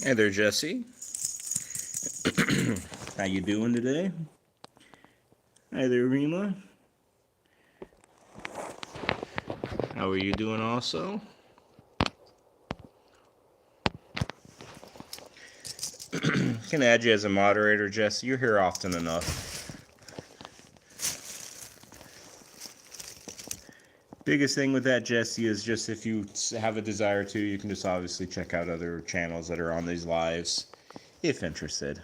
Hey there, Jesse. How you doing today? Hi there, Rima. How are you doing also? Can add you as a moderator, Jesse. You're here often enough. Biggest thing with that, Jesse, is just if you have a desire to, you can just obviously check out other channels that are on these lives, if interested.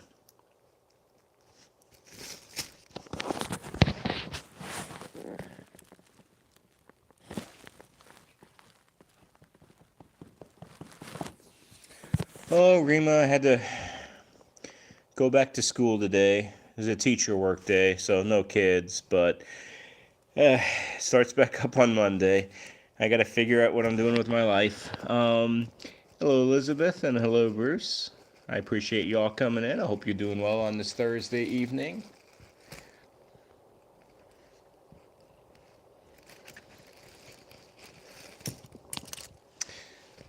Oh, Rima had to go back to school today. It was a teacher work day, so no kids, but uh, starts back up on Monday. I got to figure out what I'm doing with my life. Hello, Elizabeth, and hello, Bruce. I appreciate you all coming in. I hope you're doing well on this Thursday evening.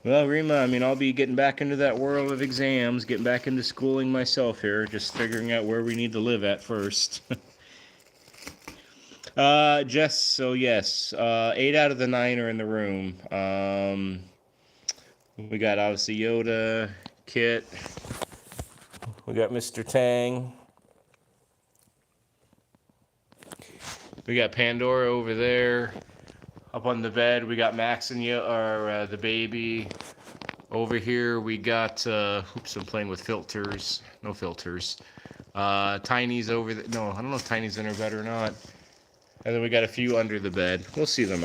Well, Rima, I'll be getting back into that world of exams, getting back into schooling myself here, just figuring out where we need to live at first. Jess, so yes, 8 out of the 9 are in the room. We got obviously Yoda, Kit, we got Mr. Tang, we got Pandora over there. Up on the bed, we got Max and the baby. Over here, we got, oops, I'm playing with filters. No filters. Tiny's over there. No, I don't know if Tiny's in her bed or not. And then we got a few under the bed. We'll see them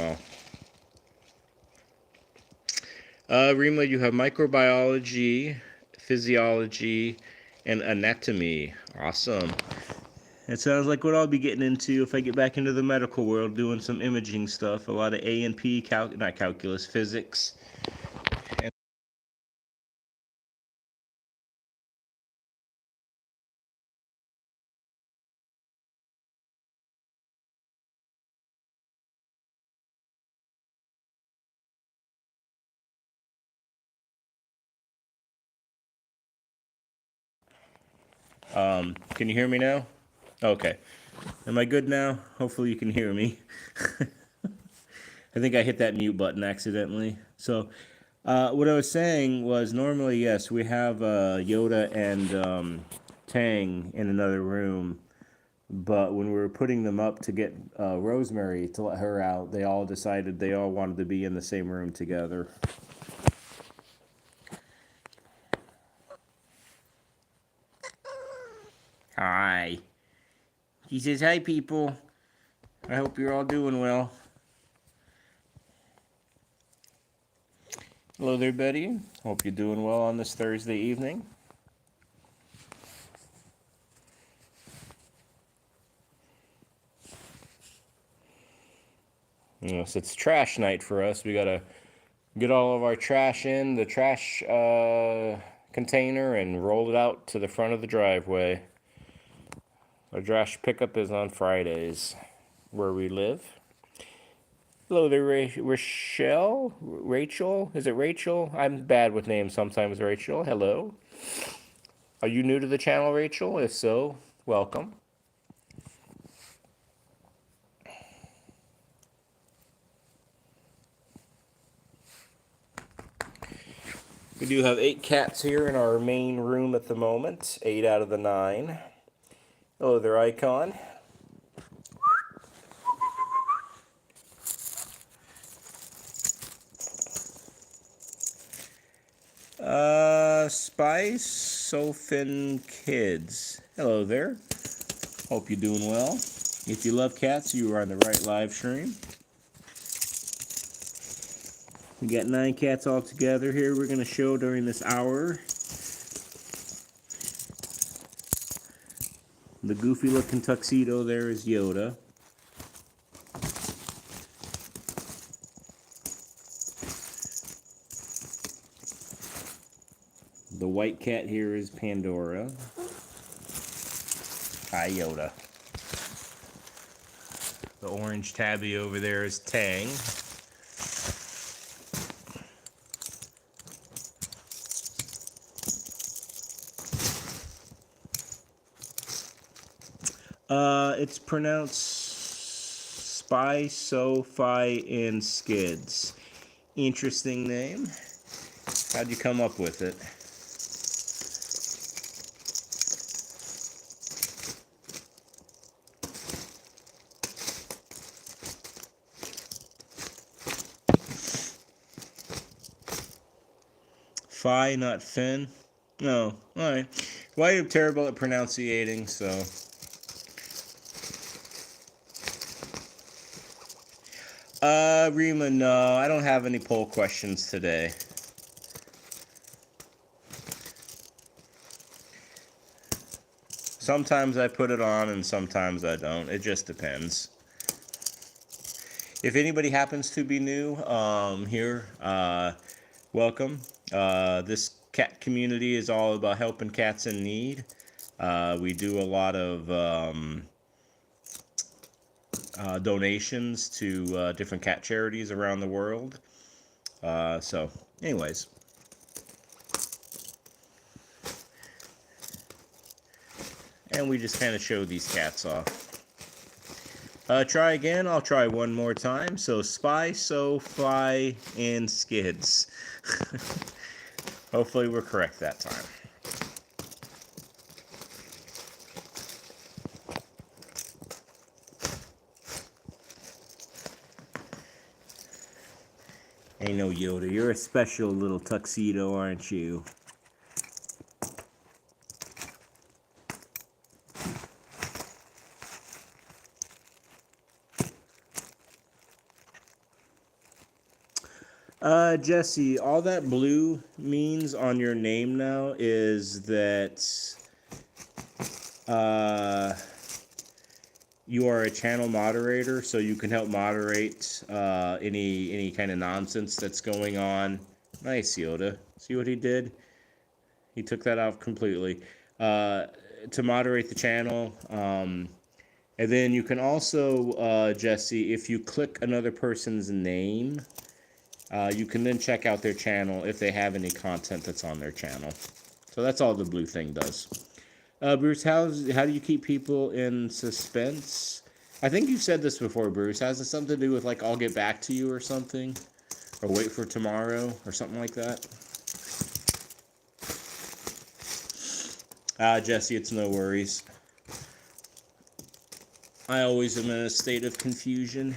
all. Rima, you have microbiology, physiology, and anatomy. Awesome. It sounds like what I'll be getting into if I get back into the medical world, doing some imaging stuff. A lot of A and P, not calculus, physics. Can you hear me now? Okay. Am I good now? Hopefully you can hear me. I think I hit that mute button accidentally. So, what I was saying was normally, yes, we have Yoda and Tang in another room, but when we were putting them up to get Rosemary to let her out, they all decided they all wanted to be in the same room together. Hi. He says, hi, people. I hope you're all doing well. Hello there, Betty. Hope you're doing well on this Thursday evening. Yes, it's trash night for us. We gotta get all of our trash in the trash container and roll it out to the front of the driveway. Our trash pickup is on Fridays where we live. Hello there, Rachel. Rachel? Is it Rachel? I'm bad with names sometimes, Rachel. Hello. Are you new to the channel, Rachel? If so, welcome. We do have 8 cats here in our main room at the moment. 8 out of the 9. Hello there, Icon. Spice Sofin Kids. Hello there. Hope you're doing well. If you love cats, you are on the right live stream. We got 9 cats all together here we're going to show during this hour. The goofy looking tuxedo there is Yoda. The white cat here is Pandora. Hi, Yoda. The orange tabby over there is Tang. It's pronounced Spy, So, Fi, and Skids. Interesting name. How'd you come up with it? Fi, not Fin? No. Alright. Well, I'm terrible at pronunciating, so. Rima, no, I don't have any poll questions today. Sometimes I put it on and sometimes I don't. It just depends. If anybody happens to be new here, welcome. This cat community is all about helping cats in need. We do a lot of donations to different cat charities around the world. So, anyways. And we just kind of show these cats off. Try again. I'll try one more time. So, Spy, So, Fi, and Skids. Hopefully we're correct that time. Ain't no Yoda. You're a special little tuxedo, aren't you? Jesse, all that blue means on your name now is that you are a channel moderator, so you can help moderate any kind of nonsense that's going on. Nice, Yoda. See what he did? He took that out completely. To moderate the channel. And then you can also, Jesse, if you click another person's name, you can then check out their channel if they have any content that's on their channel. So that's all the blue thing does. Bruce, how do you keep people in suspense? I think you've said this before, Bruce. Has it something to do with, like, I'll get back to you or something? Or wait for tomorrow or something like that? Jesse, it's no worries. I always am in a state of confusion.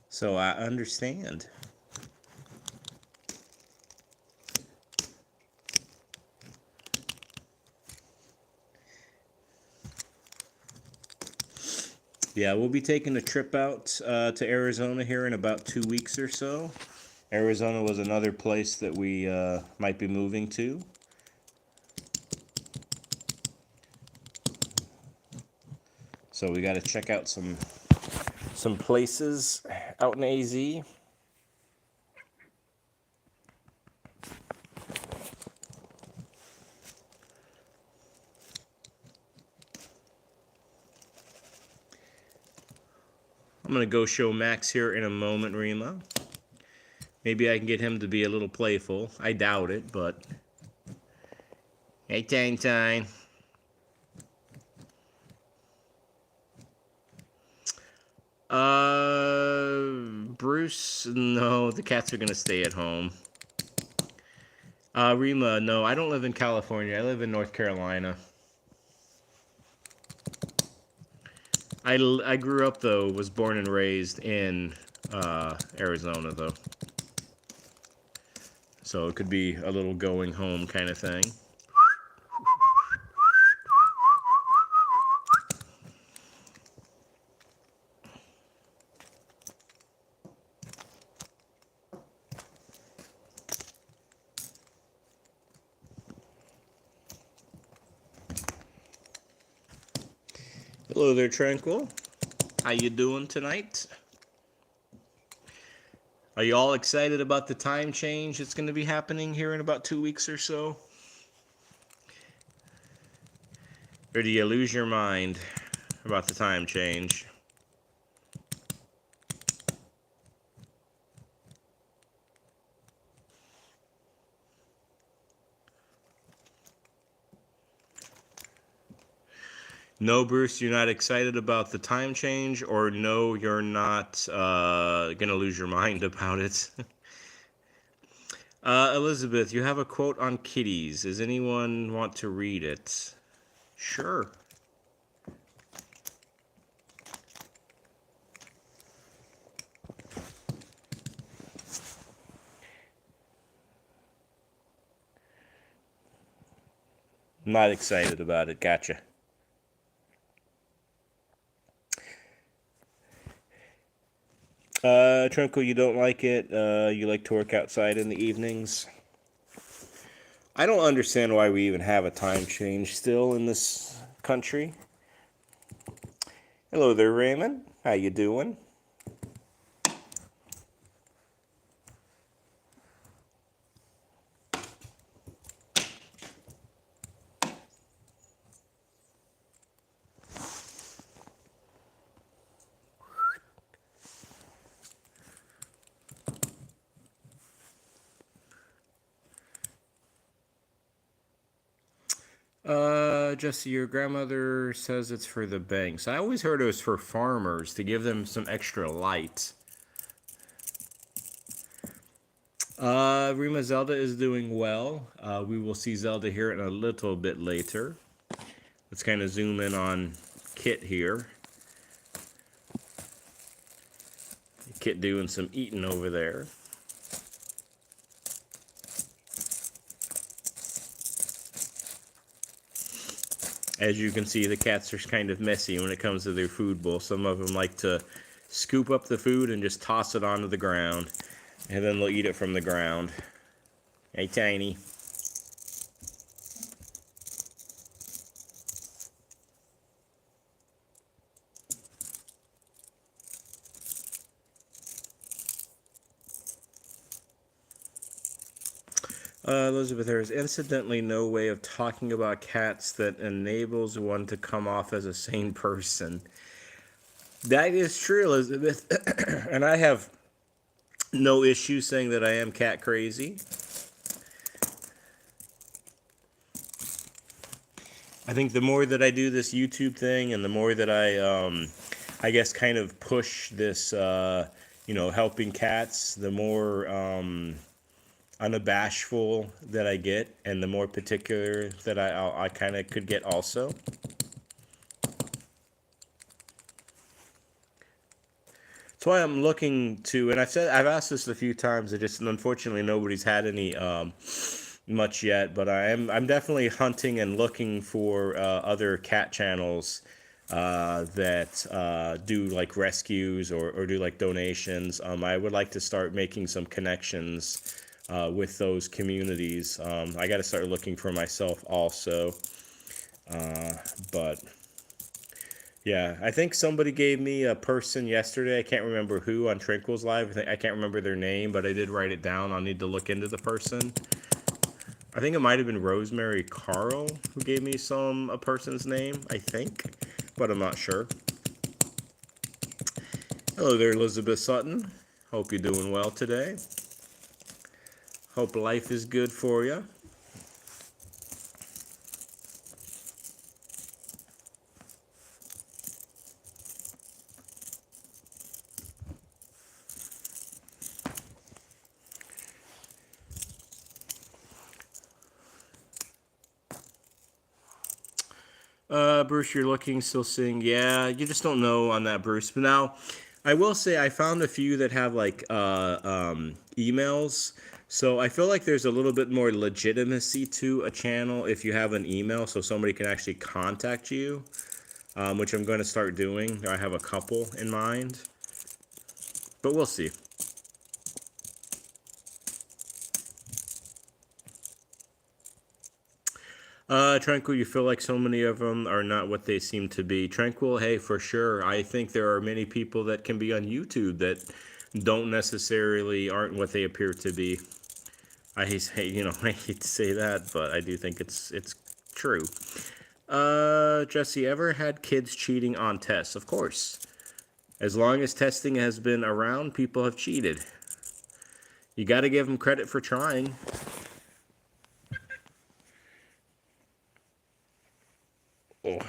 So I understand. Yeah, we'll be taking a trip out to Arizona here in about 2 weeks or so. Arizona was another place that we might be moving to. So we got to check out some places out in AZ. I'm going to go show Max here in a moment, Rima. Maybe I can get him to be a little playful. I doubt it, but... Hey, Tang Tang. Bruce, no, the cats are going to stay at home. Rima, no, I don't live in California. I live in North Carolina. I grew up, though, was born and raised in Arizona, though. So it could be a little going home kind of thing. Hello there, Tranquil. How you doing tonight? Are you all excited about the time change that's going to be happening here in about 2 weeks or so? Or do you lose your mind about the time change? No, Bruce, you're not excited about the time change, or no, you're not gonna lose your mind about it. Elizabeth, you have a quote on kitties. Does anyone want to read it? Sure. Not excited about it. Gotcha. Twinkle, you don't like it. You like to work outside in the evenings. I don't understand why we even have a time change still in this country. Hello there, Raymond. How you doing? Jesse, your grandmother says it's for the banks. I always heard it was for farmers to give them some extra light. Rima Zelda is doing well. We will see Zelda here in a little bit later. Let's kind of zoom in on Kit here. Kit doing some eating over there. As you can see, the cats are kind of messy when it comes to their food bowl. Some of them like to scoop up the food and just toss it onto the ground, and then they'll eat it from the ground. Hey, Tiny. Elizabeth, there is incidentally no way of talking about cats that enables one to come off as a sane person. That is true, Elizabeth. And I have no issue saying that I am cat crazy. I think the more that I do this YouTube thing and the more that I guess kind of push this, helping cats, the more unabashful that I get, and the more particular that I kind of could get also. That's why I'm looking to, and I've asked this a few times. It just unfortunately nobody's had any much yet, but I'm definitely hunting and looking for other cat channels that do like rescues or do like donations. I would like to start making some connections with those communities. I got to start looking for myself also. But yeah, I think somebody gave me a person yesterday. I can't remember who on Tranquil's Live. I can't remember their name, but I did write it down. I'll need to look into the person. I think it might have been Rosemary Carl who gave me a person's name, I think, but I'm not sure. Hello there, Elizabeth Sutton. Hope you're doing well today. Hope life is good for you. Bruce, you're looking, still seeing. Yeah, you just don't know on that, Bruce. But now, I will say I found a few that have like emails. So I feel like there's a little bit more legitimacy to a channel if you have an email, so somebody can actually contact you, which I'm going to start doing. I have a couple in mind, but we'll see. Tranquil, you feel like so many of them are not what they seem to be. Tranquil, hey, for sure. I think there are many people that can be on YouTube that don't necessarily aren't what they appear to be. I hate, I hate to say that, but I do think it's true. Jesse, ever had kids cheating on tests? Of course. As long as testing has been around, people have cheated. You got to give them credit for trying. Oh.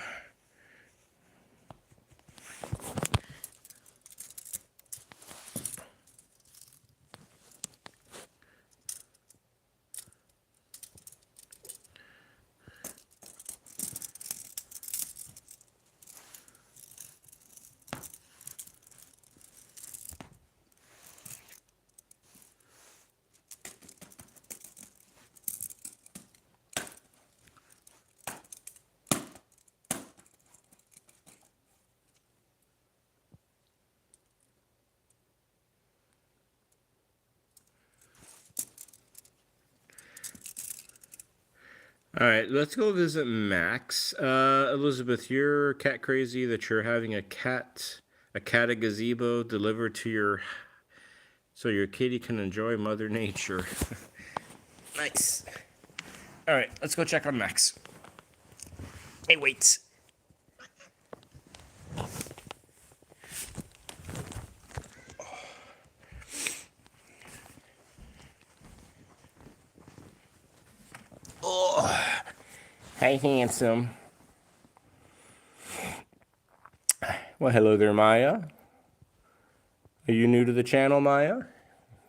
All right, let's go visit Max. Elizabeth, you're cat crazy that you're having a cat gazebo delivered to your so your kitty can enjoy Mother Nature. Nice. All right, let's go check on Max. Hey, wait. Oh, hey, handsome. Well, hello there, Maya. Are you new to the channel, Maya?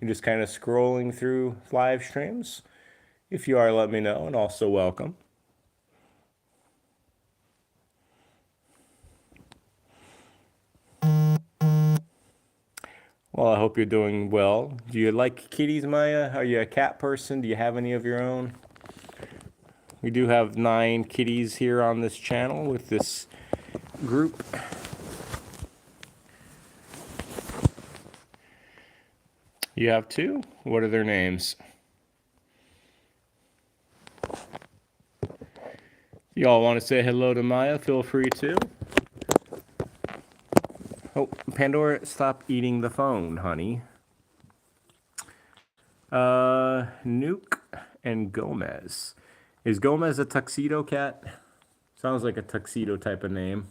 You're just kind of scrolling through live streams? If you are, let me know, and also welcome. Well, I hope you're doing well. Do you like kitties, Maya? Are you a cat person? Do you have any of your own? We do have 9 kitties here on this channel with this group. You have 2? What are their names? Y'all want to say hello to Maya? Feel free to. Oh, Pandora, stop eating the phone, honey. Nuke and Gomez. Is Gomez a tuxedo cat? Sounds like a tuxedo type of name.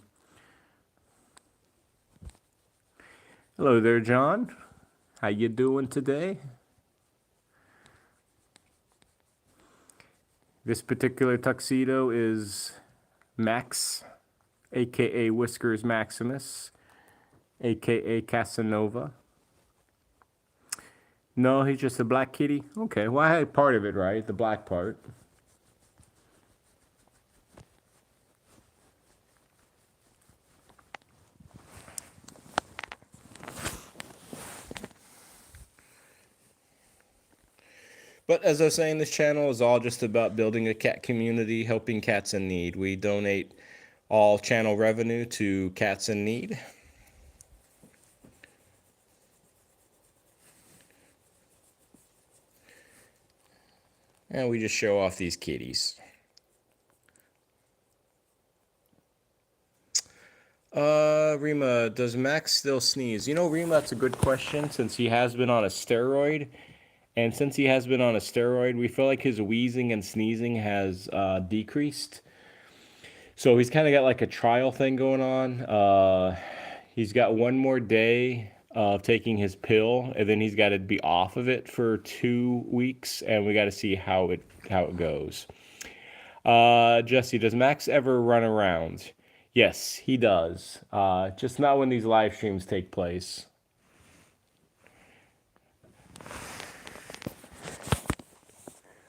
Hello there, John. How you doing today? This particular tuxedo is Max, aka Whiskers Maximus, aka Casanova. No, he's just a black kitty? Okay, well, I had part of it right, the black part. But as I was saying, this channel is all just about building a cat community, helping cats in need. We donate all channel revenue to Cats in Need. And we just show off these kitties. Rima, does Max still sneeze? You know, Rima, that's a good question since he has been on a steroid. And since he has been on a steroid, we feel like his wheezing and sneezing has decreased. So he's kind of got like a trial thing going on. He's got 1 more day of taking his pill, and then he's got to be off of it for 2 weeks, and we got to see how it goes. Jesse, does Max ever run around? Yes, he does. Just not when these live streams take place.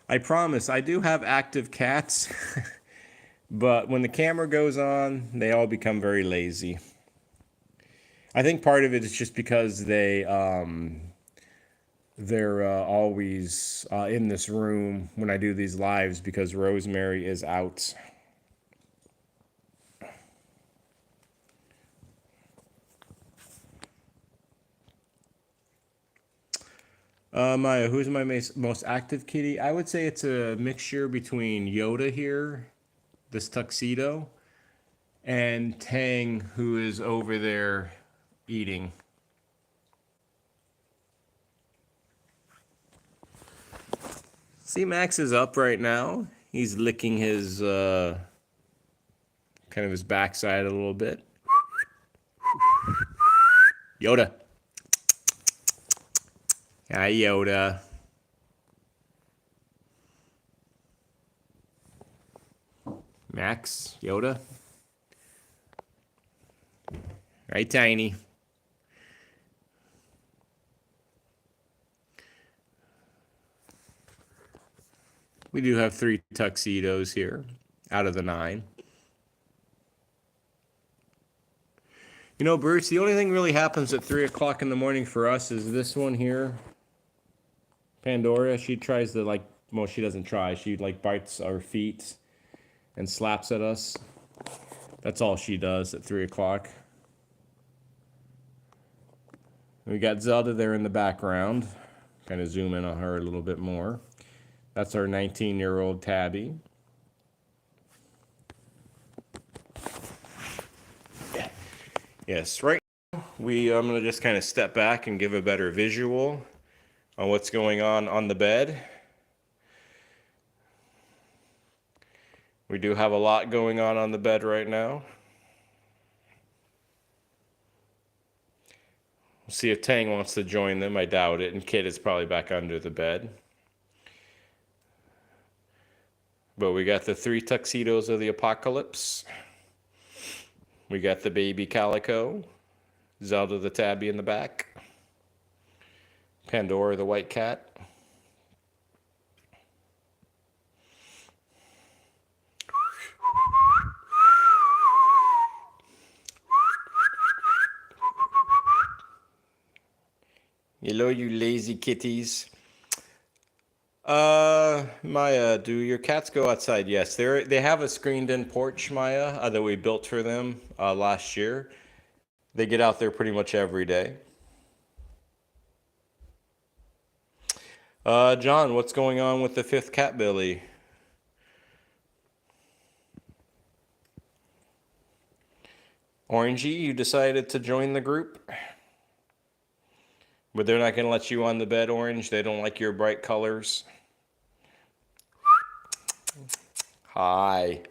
I promise, I do have active cats, but when the camera goes on, they all become very lazy. I think part of it is just because they're always in this room when I do these lives because Rosemary is out. Maya, who's my most active kitty? I would say it's a mixture between Yoda here, this tuxedo, and Tang, who is over there eating. See, Max is up right now. He's licking his, kind of his backside a little bit. Yoda. Hi, Yoda. Max, Yoda. Right, Tiny. We do have 3 tuxedos here out of the 9. You know, Bruce, the only thing really happens at 3 o'clock in the morning for us is this one here. Pandora, she tries to like, well, she doesn't try. She like bites our feet and slaps at us. That's all she does at 3 o'clock. We got Zelda there in the background. Kind of zoom in on her a little bit more. That's our 19-year-old Tabby. Yes, right now I'm going to just kind of step back and give a better visual on what's going on the bed. We do have a lot going on the bed right now. We'll see if Tang wants to join them. I doubt it. And Kit is probably back under the bed. But we got the 3 tuxedos of the apocalypse. We got the baby Calico. Zelda the tabby in the back. Pandora the white cat. Hello, you lazy kitties. Maya, do your cats go outside? Yes, they have a screened-in porch, Maya, that we built for them last year. They get out there pretty much every day. John, what's going on with the 5th cat, Billy? Orangey, you decided to join the group? But they're not going to let you on the bed, Orange. They don't like your bright colors. Hi.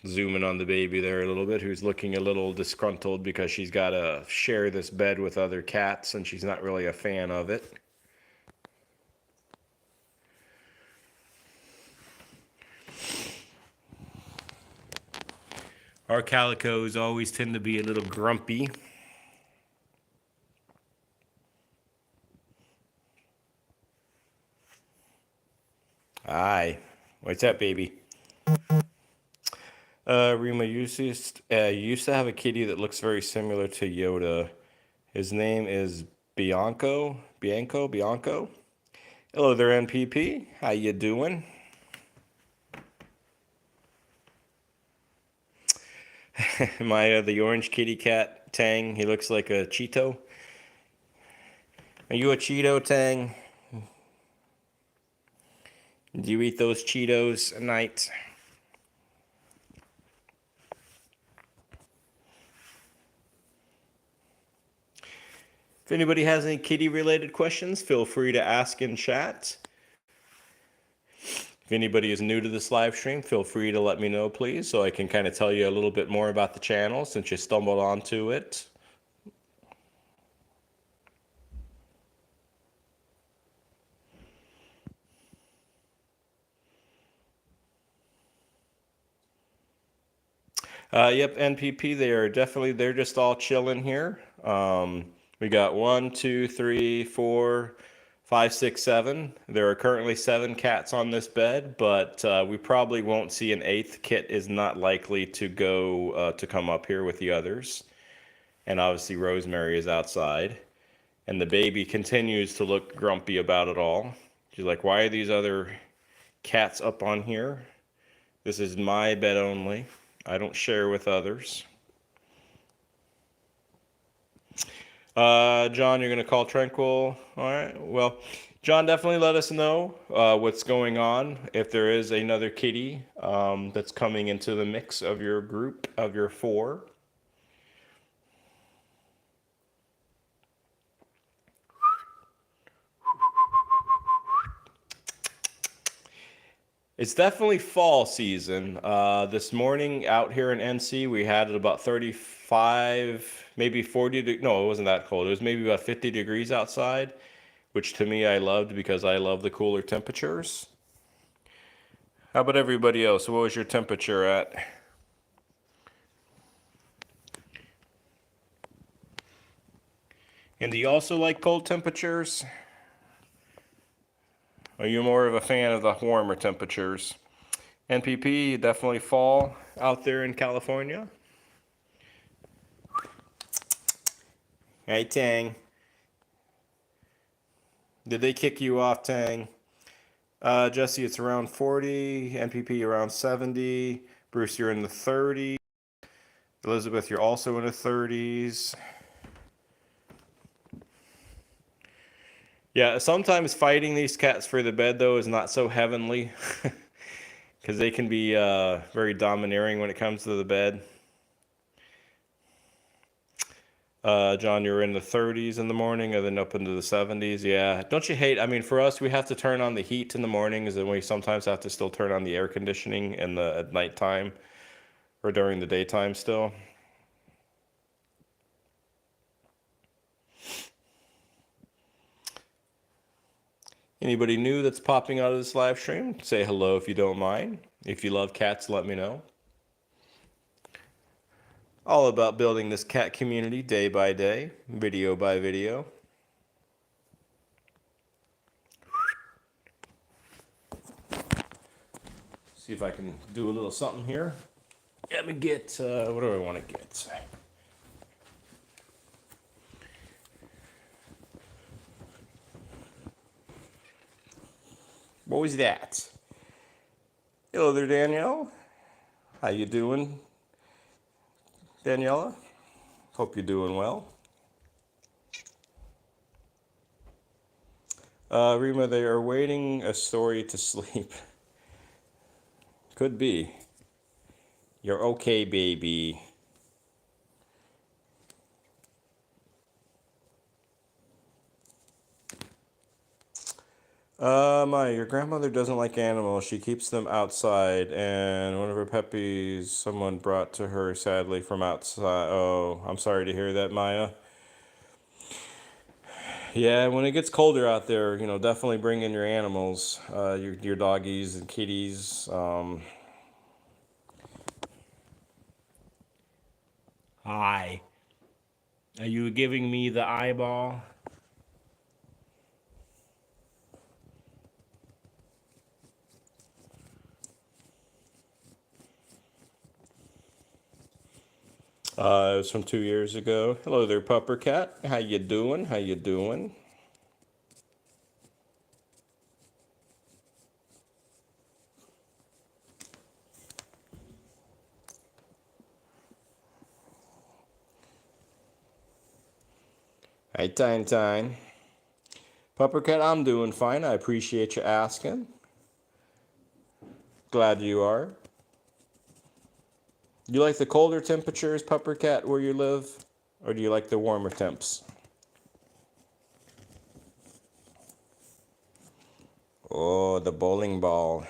Zoom in on the baby there a little bit, who's looking a little disgruntled because she's got to share this bed with other cats and she's not really a fan of it. Our calicos always tend to be a little grumpy. Hi. What's up, baby? Rima, you used to have a kitty that looks very similar to Yoda. His name is Bianco. Hello there, NPP. How you doing? The orange kitty cat, Tang, he looks like a Cheeto. Are you a Cheeto, Tang? Do you eat those Cheetos at night? If anybody has any kitty-related questions, feel free to ask in chat. If anybody is new to this live stream, feel free to let me know, please, so I can kind of tell you a little bit more about the channel since you stumbled onto it. Yep, NPP, they're just all chilling here. We got 1, 2, 3, 4, 5, 6, 7. There are currently 7 cats on this bed, but we probably won't see an 8th. Kit is not likely to go to come up here with the others. And obviously Rosemary is outside. And the baby continues to look grumpy about it all. She's like, why are these other cats up on here? This is my bed only. I don't share with others. John, you're going to call Tranquil. All right. Well, John, definitely let us know what's going on. If there is another kitty that's coming into the mix of your group, of your 4. It's definitely fall season. This morning out here in NC, we had it about 35, maybe 40. No, it wasn't that cold. It was maybe about 50 degrees outside, which to me I loved because I love the cooler temperatures. How about everybody else? What was your temperature at? And do you also like cold temperatures? Are you more of a fan of the warmer temperatures? NPP, definitely fall out there in California. Hey, Tang. Did they kick you off, Tang? Jesse, it's around 40. NPP around 70. Bruce, you're in the 30s. Elizabeth, you're also in the 30s. Yeah, sometimes fighting these cats for the bed, though, is not so heavenly. because they can be very domineering when it comes to the bed. John, you're in the 30s in the morning and then up into the 70s. Yeah. Don't you hate? I mean, for us, we have to turn on the heat in the mornings, and we sometimes have to still turn on the air conditioning at nighttime or during the daytime still. Anybody new that's popping out of this live stream, say hello if you don't mind. If you love cats, let me know. All about building this cat community day by day, video by video. See if I can do a little something here. Let me get, what do I want to get? What was that? Hello there, Danielle. How you doing, Daniela? Hope you're doing well. Rima, they are waiting a story to sleep. Could be. You're okay, baby. Maya, your grandmother doesn't like animals. She keeps them outside, and one of her puppies someone brought to her sadly from outside. Oh, I'm sorry to hear that, Maya. Yeah, when it gets colder out there, definitely bring in your animals, your doggies and kitties. Hi. Are you giving me the eyeball? It was from 2 years ago. Hello there, Pupper Cat. How you doing? How you doing? Hey, Tine Tine. Pupper Cat, I'm doing fine. I appreciate you asking. Glad you are. You like the colder temperatures, Pupper Cat, where you live? Or do you like the warmer temps? Oh, the bowling ball.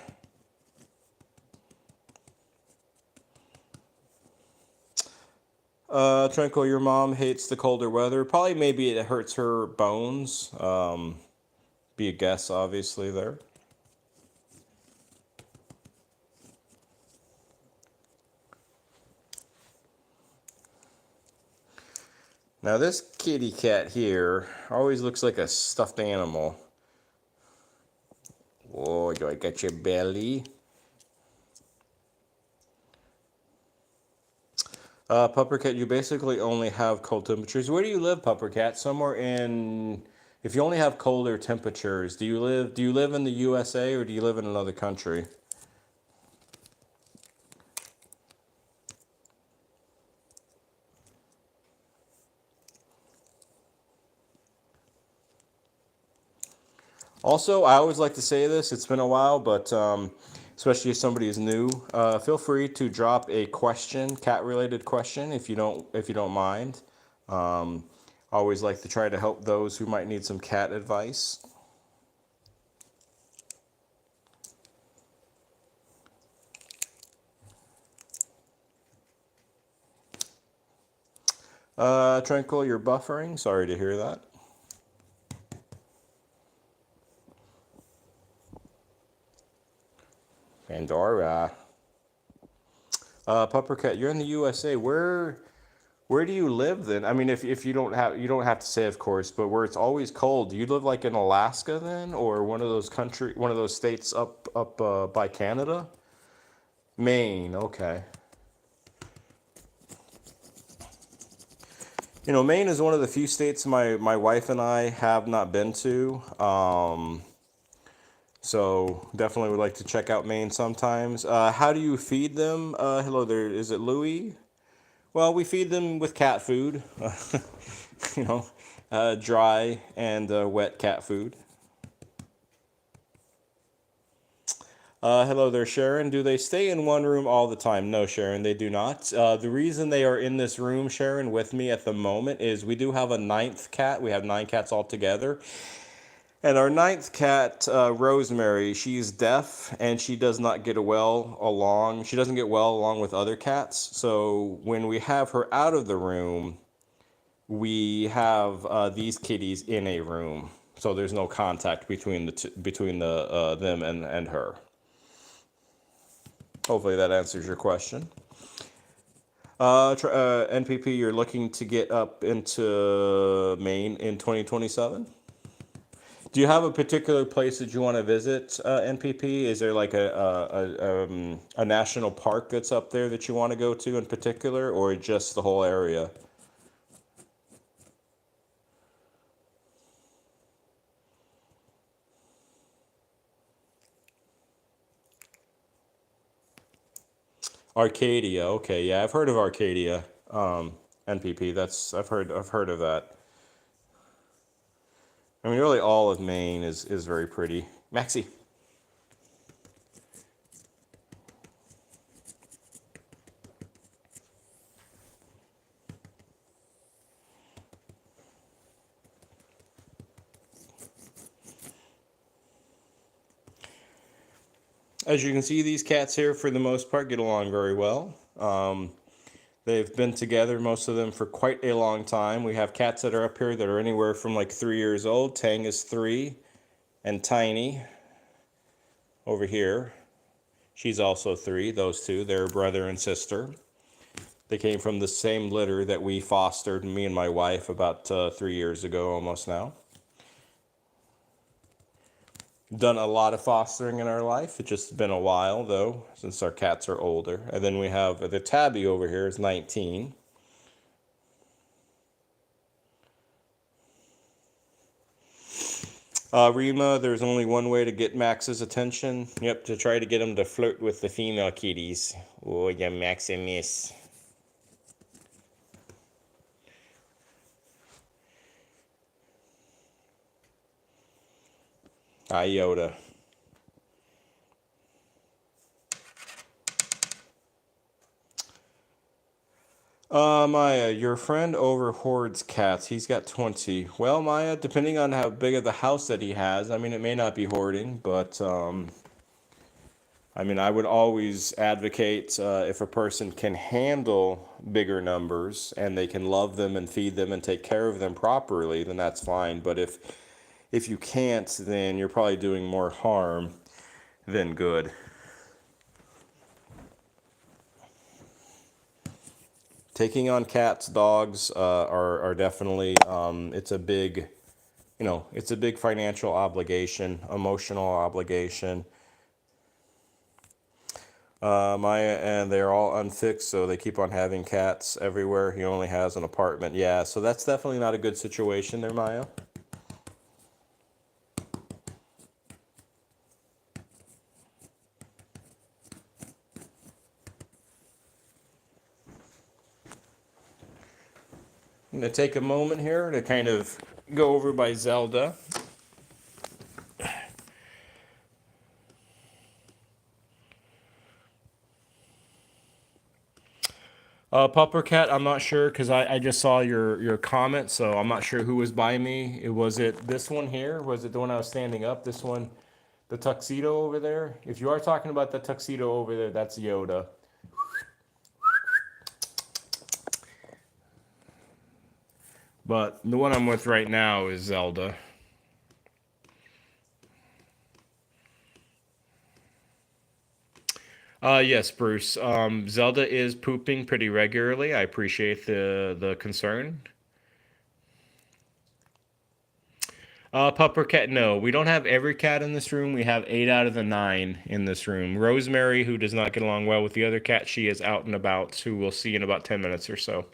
Tranquil, your mom hates the colder weather. Probably maybe it hurts her bones. Be a guess, obviously, there. Now this kitty cat here always looks like a stuffed animal. Whoa, do I got your belly? Pupper Cat, you basically only have cold temperatures. Where do you live, Pupper Cat? Somewhere in... If you only have colder temperatures, do you live in the USA or do you live in another country? Also, I always like to say this, it's been a while, but especially if somebody is new, feel free to drop a question, cat-related question, if you don't mind. I always like to try to help those who might need some cat advice. Tranquil, you're buffering. Sorry to hear that. Pandora. Pupper Cat, you're in the USA. Where do you live then? I mean, if you don't have to say, of course, but where it's always cold, do you live like in Alaska then, or one of those states up by Canada? Maine, okay. Maine is one of the few states my wife and I have not been to. So definitely would like to check out Maine sometimes. How do you feed them? Hello there, is it Louis? Well, we feed them with cat food, you know, dry and wet cat food. Hello there, Sharon. Do they stay in one room all the time? No, Sharon, they do not. The reason they are in this room, Sharon, with me at the moment is we do have a ninth cat. We have 9 cats altogether. And our ninth cat, Rosemary, she's deaf and she does not get well along. She doesn't get well along with other cats. So when we have her out of the room, we have these kitties in a room. So there's no contact between the them and her. Hopefully that answers your question. NPP, you're looking to get up into Maine in 2027? Do you have a particular place that you want to visit, NPP? Is there like a national park that's up there that you want to go to in particular, or just the whole area? Arcadia, okay, yeah, I've heard of Arcadia, NPP. I've heard of that. I mean, really, all of Maine is very pretty. Maxie. As you can see, these cats here, for the most part, get along very well. They've been together, most of them, for quite a long time. We have cats that are up here that are anywhere from like 3 years old. Tang is 3, and Tiny over here, she's also 3. Those two, they're brother and sister. They came from the same litter that we fostered, me and my wife, about 3 years ago, almost now. Done a lot of fostering in our life. It's just been a while, though, since our cats are older. And then we have the tabby over here is 19. Rima, there's only one way to get Max's attention. Yep, to try to get him to flirt with the female kitties. Oh, yeah, Maximus. Iota. Maya, your friend over hoards cats. He's got 20. Well, Maya, depending on how big of the house that he has, I mean, it may not be hoarding, but I mean, I would always advocate if a person can handle bigger numbers and they can love them and feed them and take care of them properly, then that's fine. But if you can't, then you're probably doing more harm than good. Taking on cats, dogs are definitely it's a big, it's a big financial obligation, emotional obligation. Maya, and they're all unfixed, so they keep on having cats everywhere. He only has an apartment. Yeah, so that's definitely not a good situation there, Maya. I'm going to take a moment here to kind of go over by Zelda. Pupper Cat, I'm not sure because I just saw your comment, so I'm not sure who was by me. Was it this one here? Was it the one I was standing up? This one, the tuxedo over there? If you are talking about the tuxedo over there, that's Yoda. But the one I'm with right now is Zelda. Yes, Bruce. Zelda is pooping pretty regularly. I appreciate the concern. Pupper cat, no. We don't have every cat in this room. We have 8 out of the 9 in this room. Rosemary, who does not get along well with the other cat, she is out and about, who we'll see in about 10 minutes or so.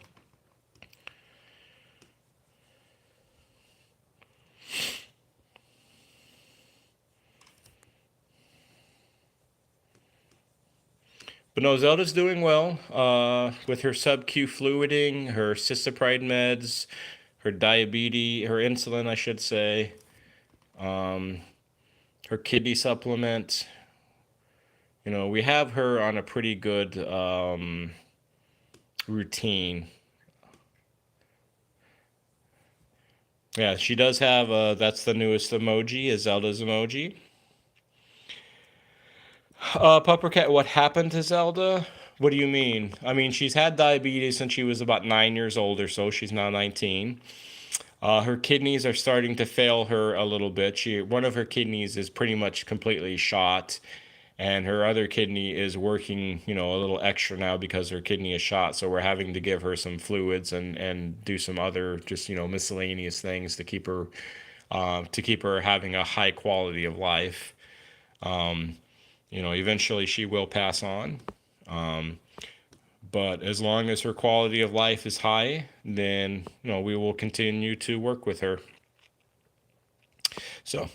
But no, Zelda's doing well with her sub-Q fluiding, her cisapride meds, her diabetes, her insulin, I should say, her kidney supplement. You know, we have her on a pretty good routine. Yeah, she does have that's the newest emoji, is Zelda's emoji. Pupper Cat, what happened to Zelda? What do you mean? I mean, she's had diabetes since she was about 9 years old or so. She's now 19. Her kidneys are starting to fail her a little bit. One of her kidneys is pretty much completely shot, and her other kidney is working, you know, a little extra now because her kidney is shot. So we're having to give her some fluids and do some other just, you know, miscellaneous things to keep her having a high quality of life. You know, eventually she will pass on. But as long as her quality of life is high, then, you know, we will continue to work with her. So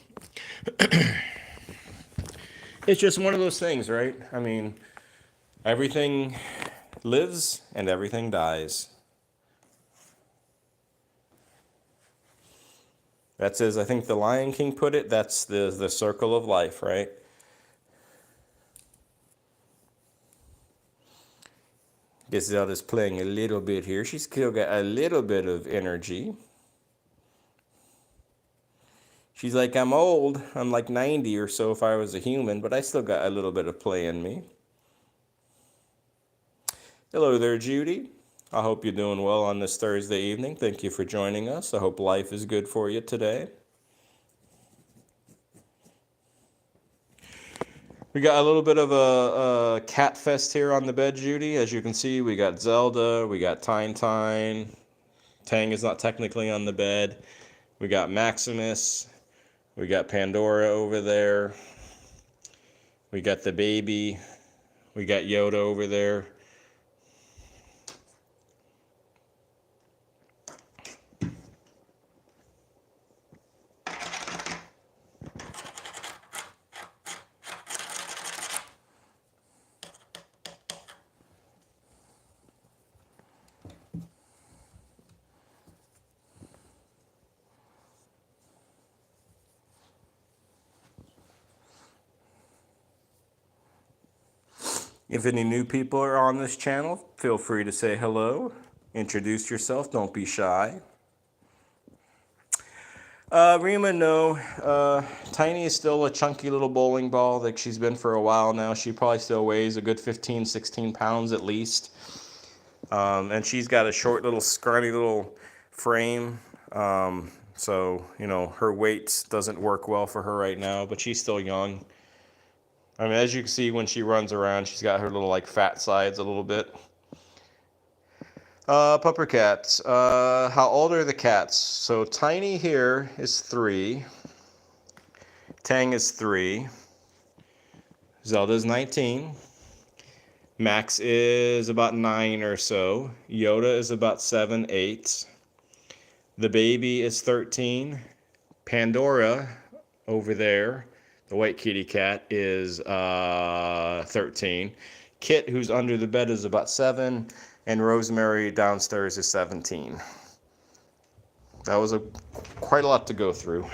it's just one of those things, right? I mean, everything lives and everything dies. That's as I think the Lion King put it, that's the circle of life, right? Guess Zelda's playing a little bit here. She's still got a little bit of energy. She's like, I'm old. I'm like 90 or so if I was a human, but I still got a little bit of play in me. Hello there, Judy. I hope you're doing well on this Thursday evening. Thank you for joining us. I hope life is good for you today. We got a little bit of a cat fest here on the bed, Judy. As you can see, we got Zelda, we got Tine. Tang is not technically on the bed. We got Maximus. We got Pandora over there. We got the baby. We got Yoda over there. If any new people are on this channel, feel free to say hello. Introduce yourself. Don't be shy. Rima, no. Tiny is still a chunky little bowling ball like she's been for a while now. She probably still weighs a good 15, 16 pounds at least. And she's got a short little scrawny little frame. So, you know, her weight doesn't work well for her right now, but she's still young. I mean, as you can see when she runs around, she's got her little like fat sides a little bit. Pupper cats. How old are the cats? So Tiny here is 3. Tang is 3. Zelda's 19. Max is about 9 or so. Yoda is about 7, 8. The baby is 13. Pandora over there, the white kitty cat, is 13. Kit, who's under the bed, is about 7. And Rosemary downstairs is 17. That was quite a lot to go through.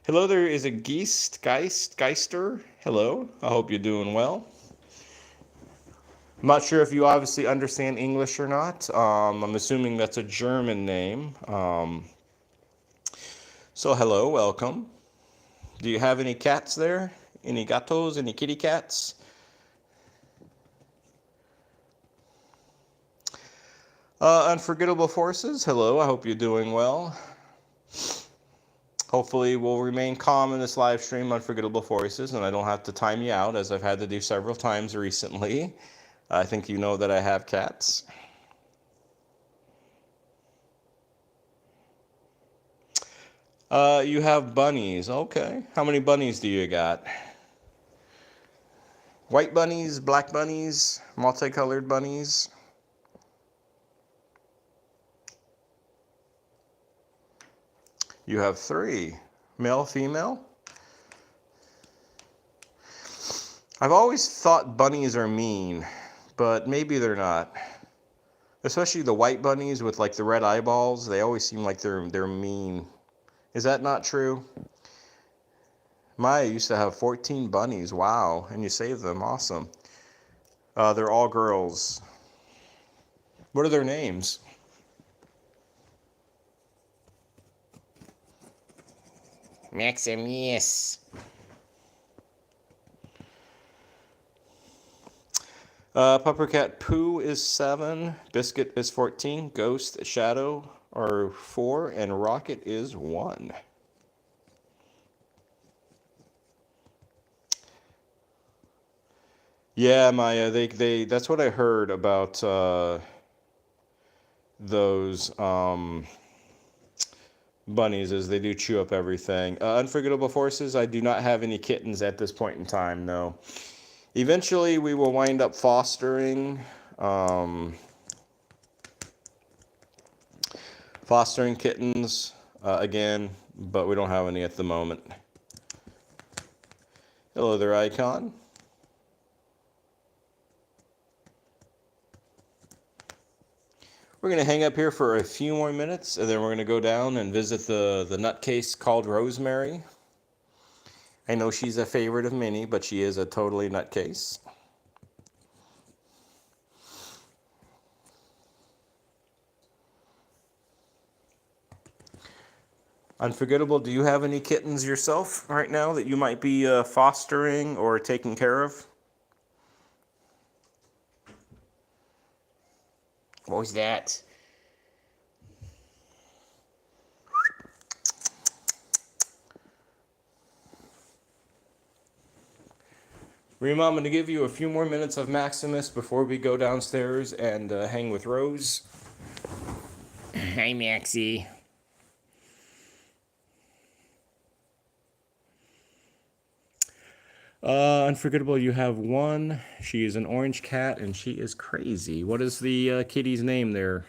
Hello, there is a Geister. Hello, I hope you're doing well. I'm not sure if you obviously understand English or not. I'm assuming that's a German name. So hello, welcome. Do you have any cats there? Any gatos, any kitty cats? Unforgettable Forces, hello, I hope you're doing well. Hopefully we'll remain calm in this live stream, Unforgettable Forces, and I don't have to time you out, as I've had to do several times recently. I think you know that I have cats. You have bunnies, okay. How many bunnies do you got? White bunnies, black bunnies, multicolored bunnies? You have 3. Male, female? I've always thought bunnies are mean, but maybe they're not. Especially the white bunnies with like the red eyeballs, they always seem like they're mean. Is that not true? Maya used to have 14 bunnies. Wow. And you saved them. Awesome. They're all girls. What are their names? Maximus. Puppercat Pooh is 7. Biscuit is 14. Ghost, Shadow are 4. And Rocket is 1. Yeah, Maya, they that's what I heard about those bunnies, is they do chew up everything. Unforgettable Forces, I do not have any kittens at this point in time, no. Eventually, we will wind up fostering kittens again, but we don't have any at the moment. Hello there, Icon. We're going to hang up here for a few more minutes, and then we're going to go down and visit the nutcase called Rosemary. I know she's a favorite of many, but she is a totally nutcase. Unforgettable, do you have any kittens yourself right now that you might be fostering or taking care of? What was that? Rima, I'm going to give you a few more minutes of Maximus before we go downstairs and hang with Rose. Hi, Maxie. Unforgettable, you have 1. She is an orange cat, and she is crazy. What is the kitty's name there?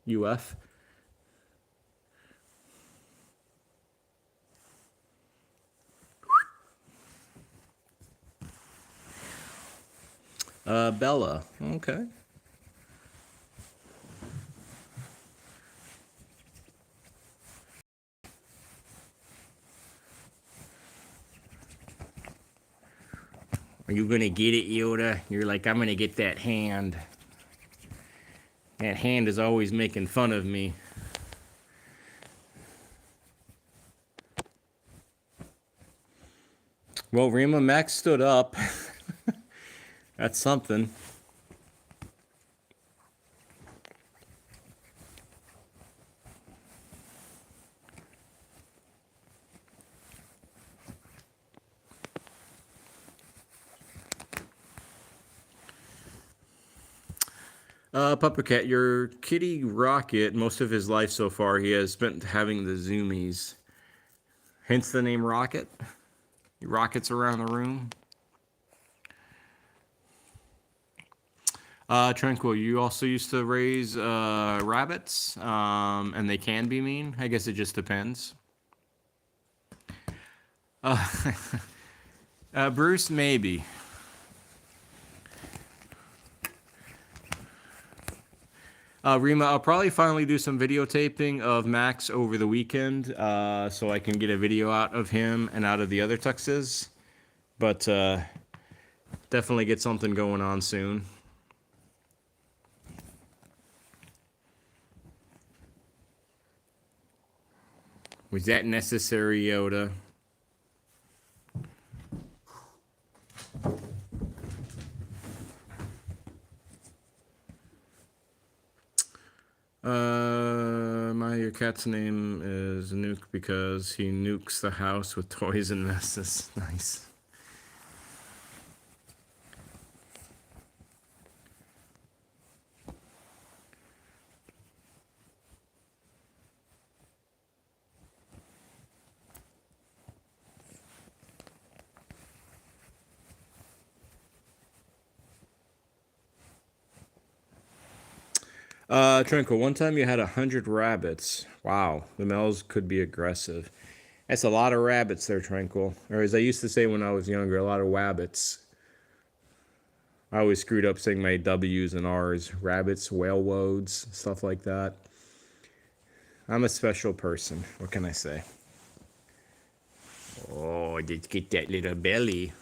UF? Bella. Okay. Are you gonna get it, Yoda? You're like, I'm gonna get that hand. That hand is always making fun of me. Well, Rima, Max stood up. That's something. Puppercat, your kitty Rocket, most of his life so far, he has spent having the zoomies. Hence the name Rocket. He rockets around the room. Tranquil, you also used to raise rabbits, and they can be mean. I guess it just depends. Bruce, maybe. Rima, I'll probably finally do some videotaping of Max over the weekend, so I can get a video out of him and out of the other tuxes. But definitely get something going on soon. Was that necessary, Yoda? Your cat's name is Nuke because he nukes the house with toys and messes. Nice. Tranquil, one time you had 100 rabbits. Wow, the males could be aggressive. That's a lot of rabbits there, Tranquil. Or as I used to say when I was younger, a lot of wabbits. I always screwed up saying my W's and R's. Rabbits, whale-woads, stuff like that. I'm a special person. What can I say? Oh, let's get that little belly.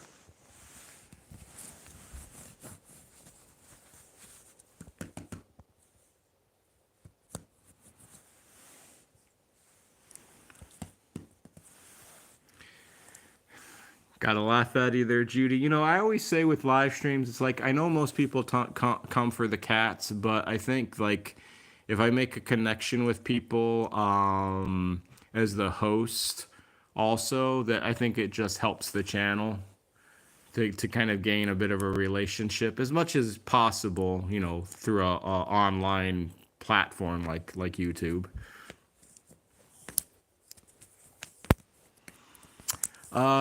Got a laugh out of you there, Judy. You know, I always say with live streams, it's like I know most people come for the cats, but I think like if I make a connection with people as the host, also that I think it just helps the channel to kind of gain a bit of a relationship as much as possible. You know, through a online platform like YouTube.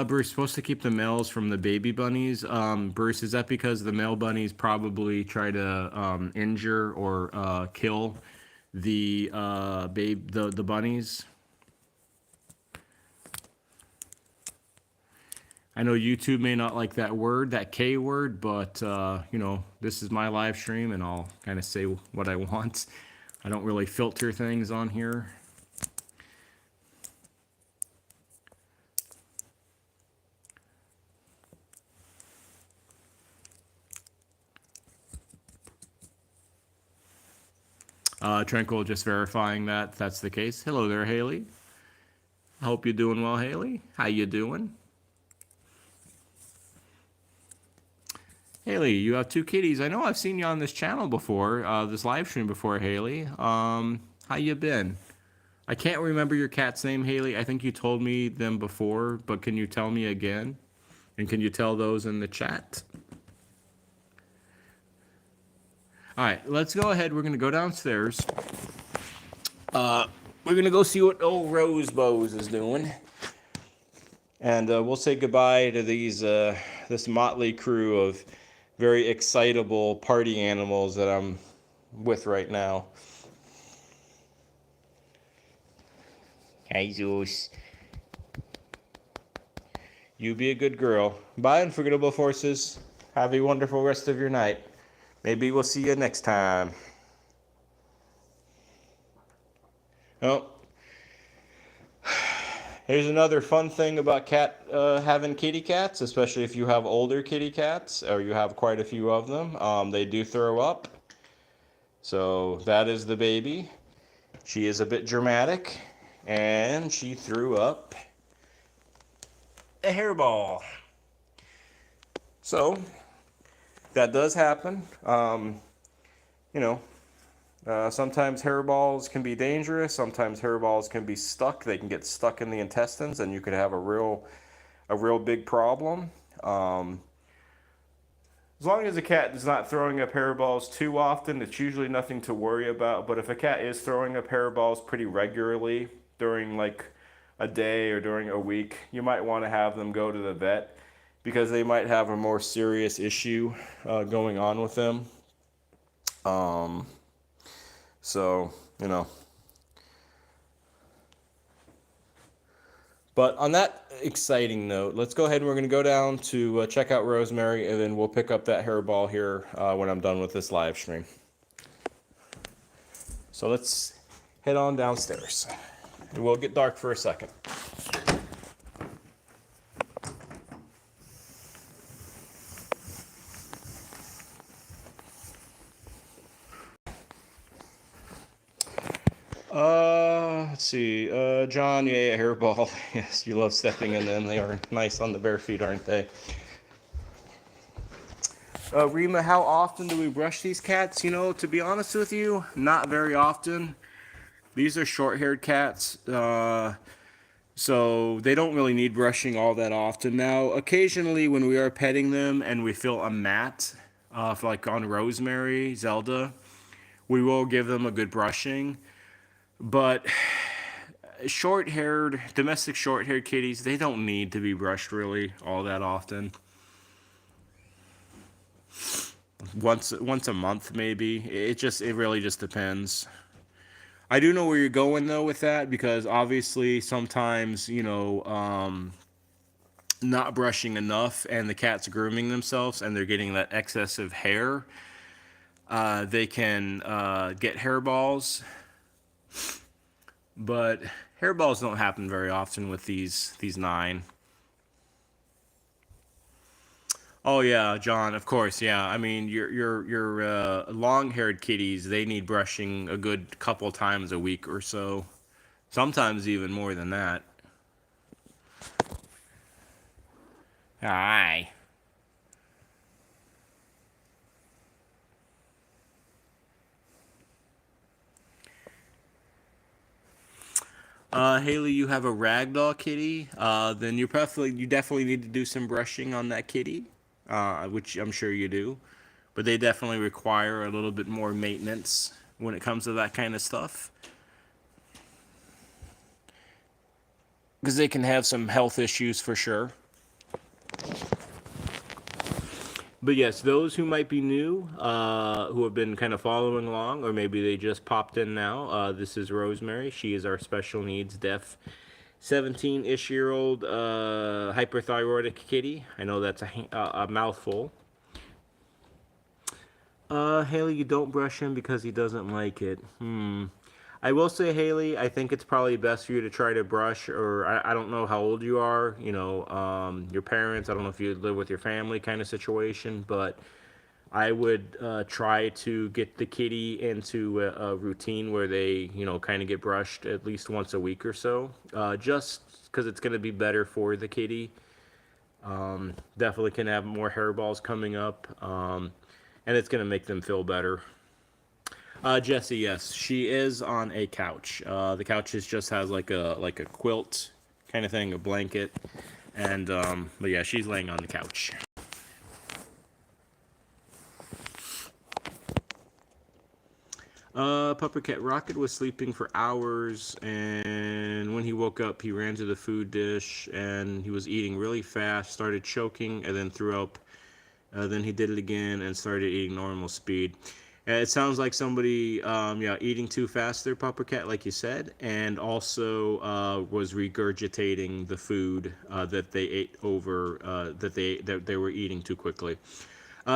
Bruce, supposed to keep the males from the baby bunnies. Bruce, is that because the male bunnies probably try to injure or kill the the bunnies? I know YouTube may not like that word, that K word, but you know, this is my live stream, and I'll kind of say what I want. I don't really filter things on here. Tranquil just verifying that that's the case. Hello there, Haley. I hope you're doing well, Haley. How you doing? Haley, you have two kitties. I know I've seen you on this channel before, this live stream before, Haley. How you been? I can't remember your cat's name, Haley. I think you told me them before, but can you tell me again? And can you tell those in the chat? All right, let's go ahead. We're going to go downstairs. We're going to go see what old Rose Bose is doing. And we'll say goodbye to these this motley crew of very excitable party animals that I'm with right now. Hi, Zeus. You be a good girl. Bye, Unforgettable Forces. Have a wonderful rest of your night. Maybe we'll see you next time. Oh, here's another fun thing about having kitty cats, especially if you have older kitty cats or you have quite a few of them. They do throw up. So that is the baby. She is a bit dramatic, and she threw up a hairball. So that does happen. You know, sometimes hairballs can be dangerous. Sometimes hairballs can be stuck. They can get stuck in the intestines, and you could have a real big problem. As long as a cat is not throwing up hairballs too often, it's usually nothing to worry about. But if a cat is throwing up hairballs pretty regularly during like a day or during a week, you might want to have them go to the vet because they might have a more serious issue going on with them. So, you know. But on that exciting note, let's go ahead and we're going to go down to check out Rosemary, and then we'll pick up that hairball here when I'm done with this live stream. So let's head on downstairs. It will get dark for a second. Let's see. John, yeah, hairball. Yes, you love stepping in them. They are nice on the bare feet, aren't they? Rima, how often do we brush these cats? You know, to be honest with you, not very often. These are short-haired cats, so they don't really need brushing all that often. Now, occasionally when we are petting them and we feel a mat, like on Rosemary, Zelda, we will give them a good brushing. But domestic short-haired kitties, they don't need to be brushed really all that often. Once a month maybe. It really just depends. I do know where you're going though with that, because obviously sometimes, you know, not brushing enough and the cat's grooming themselves and they're getting that excessive hair, they can get hairballs. But hairballs don't happen very often with these 9. Oh yeah, John. Of course, yeah. I mean, your long-haired kitties, they need brushing a good couple times a week or so. Sometimes even more than that. Aye. Haley, you have a ragdoll kitty. Then you definitely need to do some brushing on that kitty, which I'm sure you do. But they definitely require a little bit more maintenance when it comes to that kind of stuff, because they can have some health issues for sure. But yes, those who might be new, who have been kind of following along, or maybe they just popped in now, this is Rosemary. She is our special needs deaf 17-ish-year-old hyperthyroidic kitty. I know that's a mouthful. Haley, you don't brush him because he doesn't like it. I will say, Haley, I think it's probably best for you to try to brush, or I don't know how old you are, your parents, I don't know if you live with your family kind of situation, but I would try to get the kitty into a routine where they, kind of get brushed at least once a week or so, just because it's going to be better for the kitty. Definitely can have more hairballs coming up, and it's going to make them feel better. Jessie, yes, she is on a couch. The couch just has like a quilt kind of thing, a blanket, and but yeah, she's laying on the couch. Pupper Cat Rocket was sleeping for hours, and when he woke up, he ran to the food dish, and he was eating really fast, started choking, and then threw up. Then he did it again and started eating normal speed. It sounds like somebody, yeah, eating too fast there, Pupper Cat, like you said, and also was regurgitating the food that they ate over, that they were eating too quickly.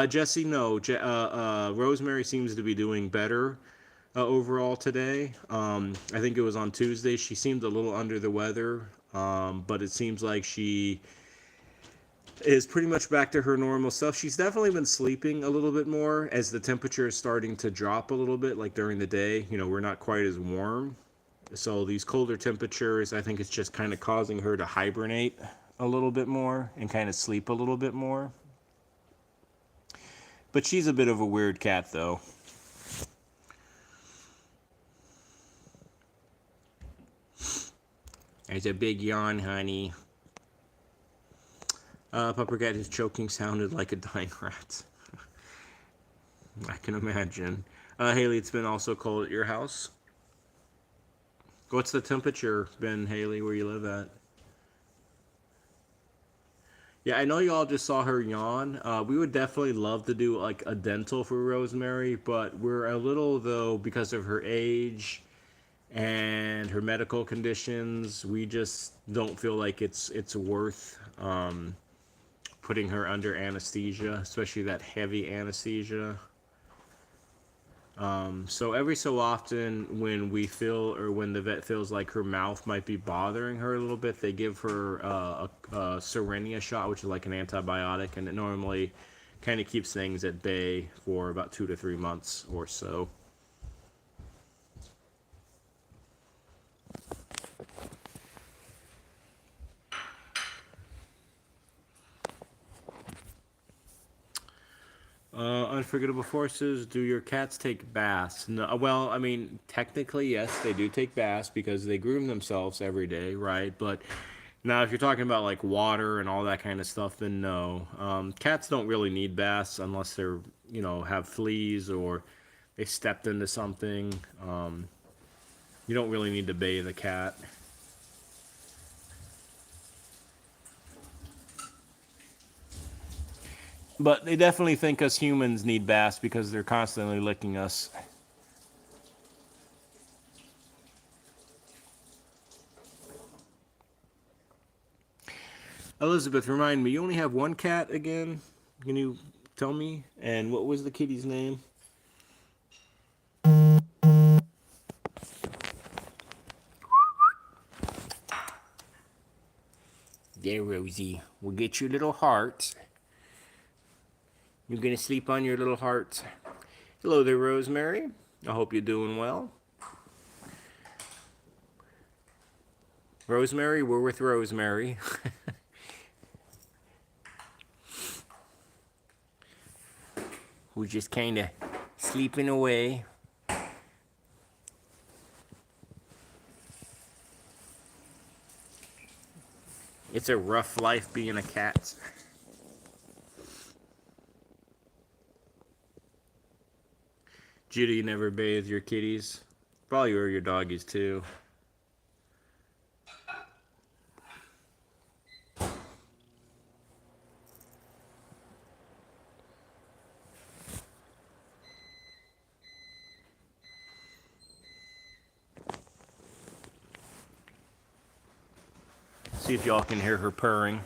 Jesse, no, Rosemary seems to be doing better overall today. I think it was on Tuesday. She seemed a little under the weather, but it seems like she is pretty much back to her normal self. She's definitely been sleeping a little bit more as the temperature is starting to drop a little bit, like during the day. We're not quite as warm. So these colder temperatures, I think it's just kind of causing her to hibernate a little bit more and kind of sleep a little bit more. But she's a bit of a weird cat, though. There's a big yawn, honey. Pupper Cat, his choking sounded like a dying rat. I can imagine. Haley, it's been also cold at your house. What's the temperature been, Haley, where you live at? Yeah, I know you all just saw her yawn. We would definitely love to do like a dental for Rosemary, but we're a little, though, because of her age and her medical conditions, we just don't feel like it's worth putting her under anesthesia, especially that heavy anesthesia. So every so often, when we feel, or when the vet feels like her mouth might be bothering her a little bit, they give her a Cerenia shot, which is like an antibiotic, and it normally kind of keeps things at bay for about 2 to 3 months or so. Unforgettable Forces, do your cats take baths? No, well, I mean, technically, yes, they do take baths because they groom themselves every day, right? But now, if you're talking about like water and all that kind of stuff, then no. Cats don't really need baths unless they're, have fleas or they stepped into something. You don't really need to bathe a cat. But they definitely think us humans need baths because they're constantly licking us. Elizabeth, remind me, you only have one cat again? Can you tell me? And what was the kitty's name? There, Rosie. We'll get you a little heart. You gonna sleep on your little heart? Hello there, Rosemary. I hope you're doing well. Rosemary, we're with Rosemary. Who's just kind of sleeping away. It's a rough life being a cat. Judy, you never bathe your kitties? Probably your doggies too. See if y'all can hear her purring.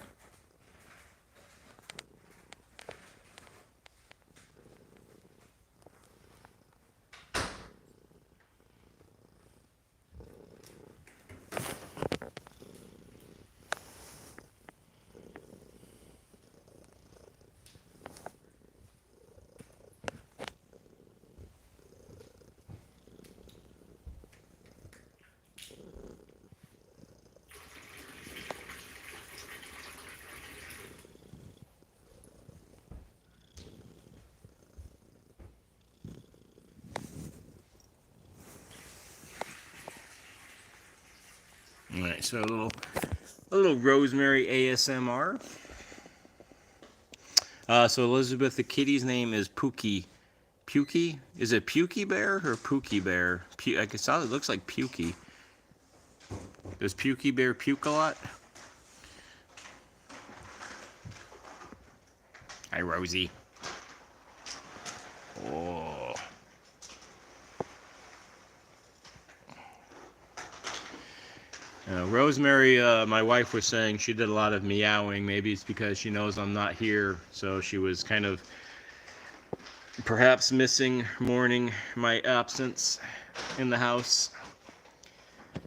All right, so a little Rosemary ASMR. So Elizabeth, the kitty's name is Pookie. Pukey? Is it Pukey Bear or Pookie Bear? I guess it looks like Pukey. Does Pukey Bear puke a lot? Hi, Rosie. Oh. Rosemary, my wife was saying she did a lot of meowing. Maybe it's because she knows I'm not here, so she was kind of perhaps mourning my absence in the house.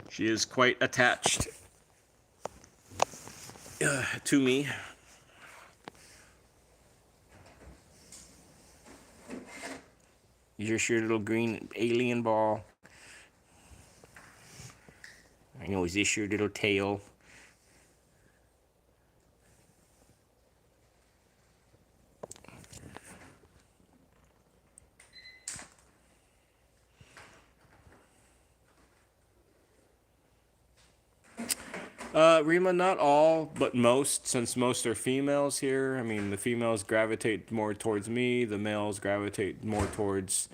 She is quite attached to me. Here's your little green alien ball. I know, is this your little tail? Rima, not all, but most, since most are females here. I mean, the females gravitate more towards me, the males gravitate more towards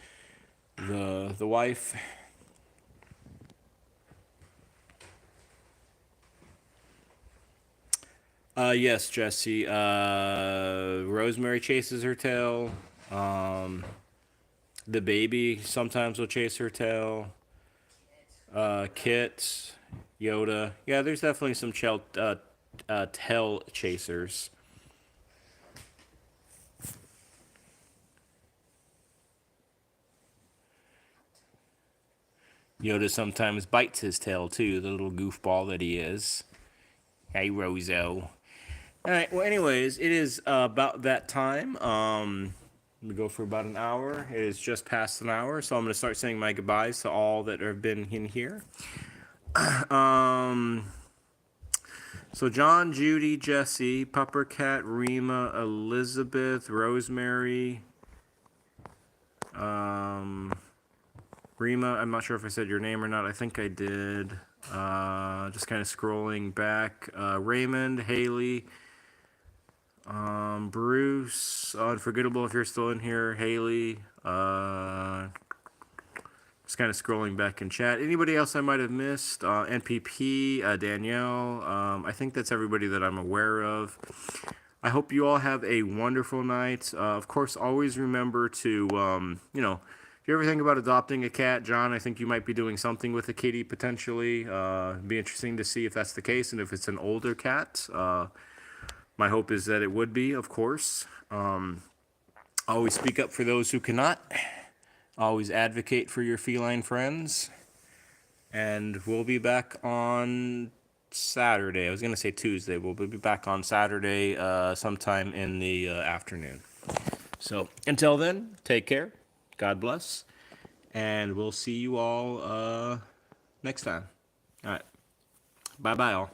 the wife. Yes, Jesse. Rosemary chases her tail. The baby sometimes will chase her tail. Kit, Yoda. Yeah, there's definitely some tail chasers. Yoda sometimes bites his tail too, the little goofball that he is. Hey, Rozo. Alright, well, anyways, it is about that time. We go for about an hour. It is just past an hour, so I'm going to start saying my goodbyes to all that have been in here. So John, Judy, Jesse, Puppercat, Rima, Elizabeth, Rosemary, Rima, I'm not sure if I said your name or not. I think I did. Just kind of scrolling back. Raymond, Haley, Bruce, Unforgettable if you're still in here, Haley, just kind of scrolling back in chat. Anybody else I might have missed? NPP, Danielle, I think that's everybody that I'm aware of. I hope you all have a wonderful night. Of course, always remember to, if you ever think about adopting a cat, John, I think you might be doing something with a kitty potentially. It'd be interesting to see if that's the case and if it's an older cat. My hope is that it would be, of course. Always speak up for those who cannot. Always advocate for your feline friends. And we'll be back on Saturday. I was going to say Tuesday. We'll be back on Saturday sometime in the afternoon. So until then, take care. God bless. And we'll see you all next time. All right. Bye-bye, all.